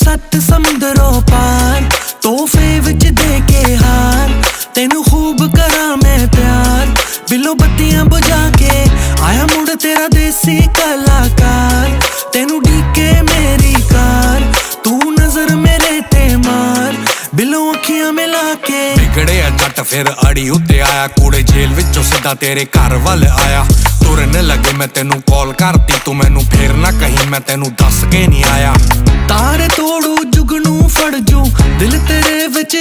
7 समुंदरों पार तोहफे विच दे के हार तेनू खूब करा मैं प्यार बिलो बत्तियां बुझा के आया मुड़ तेरा देसी कलाकार तेनू डीके मेरी कार तू नजर मेरे ते मार बिलो अखियां मिला के बिगड़े जट फिर अड़ी उत्ते आया कूड़े जेल विचों सीधा तेरे घर वाल आया तुरन लगे मैं तेनू कॉल करती तू मैनू फिर ना कहीं मैं तेनू दस के नहीं आया तारे तोड़ू जुगनू फड़ जू दिल तेरे विच